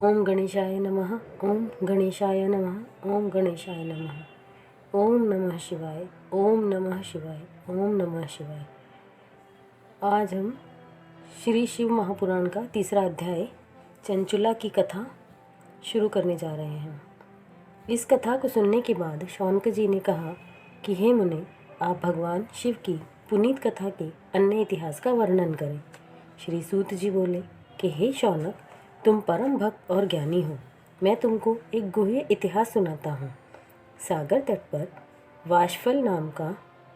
ओम गणेशाय नमः। ओम गणेशाय नमः। ओम गणेशाय नमः। ओम नमः शिवाय। ओम नमः शिवाय। ओम नमः शिवाय। आज हम श्री शिव महापुराण का तीसरा अध्याय चंचुला की कथा शुरू करने जा रहे हैं। इस कथा को सुनने के बाद शौनक जी ने कहा कि हे मुने, आप भगवान शिव की पुनीत कथा के अन्य इतिहास का वर्णन करें। श्री सूत जी बोले कि हे शौनक, तुम परम भक्त और ज्ञानी हो। मैं तुमको एक गुह्य इतिहास सुनाता हूँ। सागर तट पर वाशफल नाम का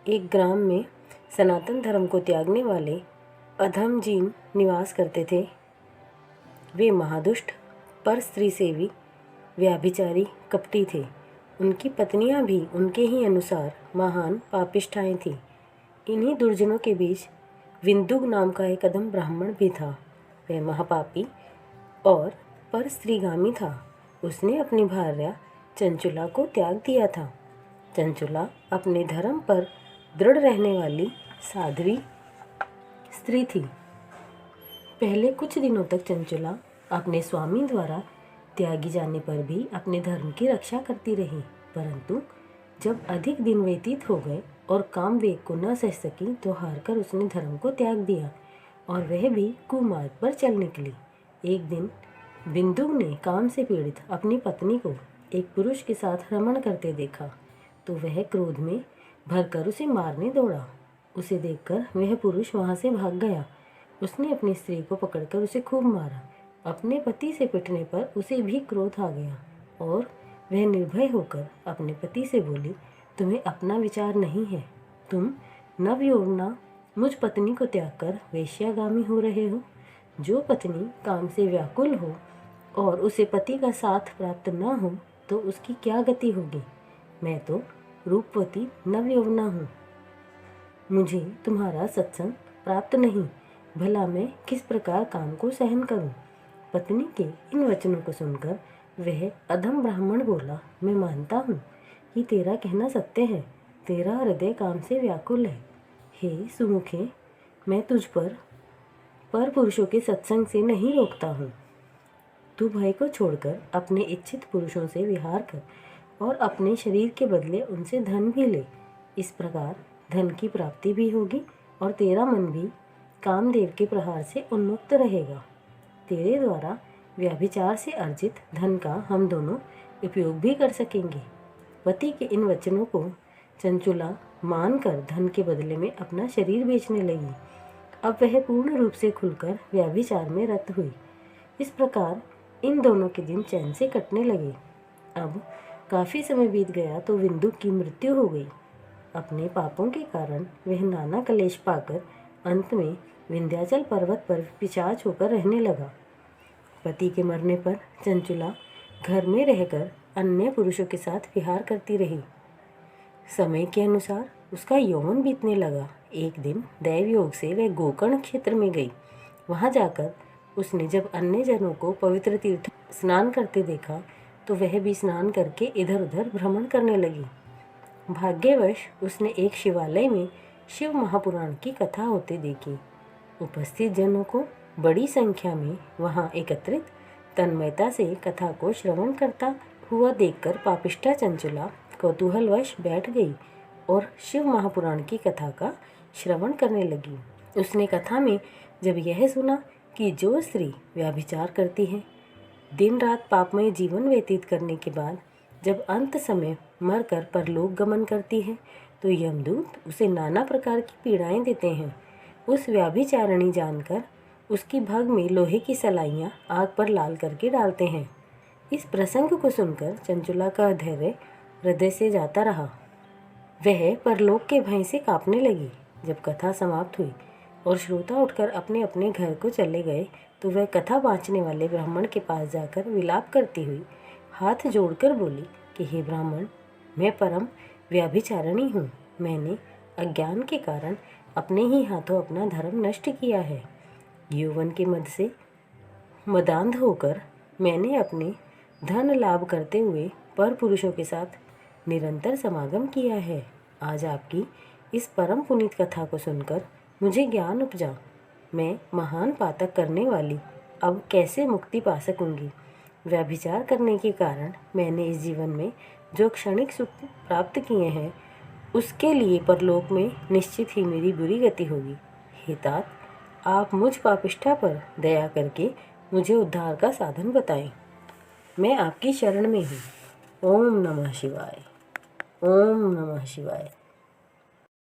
एक ग्राम में सनातन धर्म को त्यागने वाले अधमजीन निवास करते थे। वे महादुष्ट, पर स्त्री सेवी, व्याभिचारी, कपटी थे। उनकी पत्नियां भी उनके ही अनुसार महान पापिष्ठाएं थीं। इन्हीं दुर्जनों के बीच विंदुक नाम का एक अधम ब्राह्मण भी था। वह महापापी और पर स्त्रीगामी था। उसने अपनी भार्या चंचुला को त्याग दिया था। चंचुला अपने धर्म पर दृढ़ रहने वाली साध्वी स्त्री थी। पहले कुछ दिनों तक चंचुला अपने स्वामी द्वारा त्यागी जाने पर भी अपने धर्म की रक्षा करती रही, परंतु जब अधिक दिन व्यतीत हो गए और काम वेग को न सह सकी तो हारकर उसने धर्म को त्याग दिया और वह भी कुमार्ग पर चल निकली। एक दिन बिंदु ने काम से पीड़ित अपनी पत्नी को एक पुरुष के साथ रमण करते देखा तो वह क्रोध में भरकर उसे मारने दौड़ा। उसे देखकर वह पुरुष वहां से भाग गया। उसने अपनी स्त्री को पकड़कर उसे खूब मारा। अपने पति से पिटने पर उसे भी क्रोध आ गया और वह निर्भय होकर अपने पति से बोली, तुम्हें अपना विचार नहीं है। तुम नवयौवना मुझ पत्नी को त्याग कर वेश्यागामी हो रहे हो। जो पत्नी काम से व्याकुल हो और उसे पति का साथ प्राप्त न हो तो उसकी क्या गति होगी। मैं तो रूपवती नवयौवना हूँ। मुझे तुम्हारा सत्संग प्राप्त नहीं। भला मैं किस प्रकार काम को सहन करूँ। पत्नी के इन वचनों को सुनकर वह अधम ब्राह्मण बोला, मैं मानता हूँ कि तेरा कहना सत्य है। तेरा हृदय काम से व्याकुल है। हे सुमुखे, मैं तुझ पर पुरुषों के सत्संग से नहीं रोकता हूँ। तू भय को छोड़कर अपने इच्छित पुरुषों से विहार कर और अपने शरीर के बदले उनसे धन भी ले। इस प्रकार धन की प्राप्ति भी होगी और तेरा मन भी कामदेव के प्रहार से उन्मुक्त रहेगा। तेरे द्वारा व्याभिचार से अर्जित धन का हम दोनों उपयोग भी कर सकेंगे। पति के इन वचनों को चंचुला मानकर धन के बदले में अपना शरीर बेचने लगी। अब वह पूर्ण रूप से खुलकर व्याभिचार में रत हुई। इस प्रकार इन दोनों के दिन चैन से कटने लगे। अब काफ़ी समय बीत गया तो विंदु की मृत्यु हो गई। अपने पापों के कारण वह नाना क्लेश पाकर अंत में विंध्याचल पर्वत पर पिशाच होकर रहने लगा। पति के मरने पर चंचुला घर में रहकर अन्य पुरुषों के साथ विहार करती रही। समय के अनुसार उसका यौवन बीतने लगा। एक दिन दैव योग से वह गोकर्ण क्षेत्र में गई। वहां जाकर उसने जब अन्य जनों को पवित्र तीर्थ स्नान करते देखा तो वह भी स्नान करके इधर उधर भ्रमण करने लगी। भाग्यवश उसने एक शिवालय में शिव महापुराण की कथा होते देखी। उपस्थित जनों को बड़ी संख्या में वहां एकत्रित तन्मयता से कथा को श्रवण करता हुआ देखकर पापिष्ठा चंचुला कौतूहलवश बैठ गई और शिव महापुराण की कथा का श्रवण करने लगी। उसने कथा में जब यह सुना कि जो स्त्री व्याभिचार करती है, दिन रात पापमय जीवन व्यतीत करने के बाद जब अंत समय मरकर परलोक गमन करती है तो यमदूत उसे नाना प्रकार की पीड़ाएं देते हैं। उस व्याभिचारिणी जानकर उसकी भग में लोहे की सलाइयाँ आग पर लाल करके डालते हैं। इस प्रसंग को सुनकर चंचुला का धैर्य हृदय से जाता रहा। वह परलोक के भय से कांपने लगी। जब कथा समाप्त हुई और श्रोता उठकर अपने अपने घर को चले गए तो वह कथा बाँचने वाले ब्राह्मण के पास जाकर विलाप करती हुई हाथ जोड़कर बोली कि हे ब्राह्मण, मैं परम व्याभिचारिणी हूँ। मैंने अज्ञान के कारण अपने ही हाथों अपना धर्म नष्ट किया है। यौवन के मद से मदांध होकर मैंने अपने धन लाभ करते हुए पर पुरुषों के साथ निरंतर समागम किया है। आज आपकी इस परम पुनीत कथा को सुनकर मुझे ज्ञान उपजा। मैं महान पातक करने वाली अब कैसे मुक्ति पा सकूंगी। व्यभिचार करने के कारण मैंने इस जीवन में जो क्षणिक सुख प्राप्त किए हैं, उसके लिए परलोक में निश्चित ही मेरी बुरी गति होगी। हे तात, आप मुझ पापिष्ठा पर दया करके मुझे उद्धार का साधन बताएं। मैं आपकी शरण में हूँ। ओम नमः शिवाय। ओम नमः शिवाय।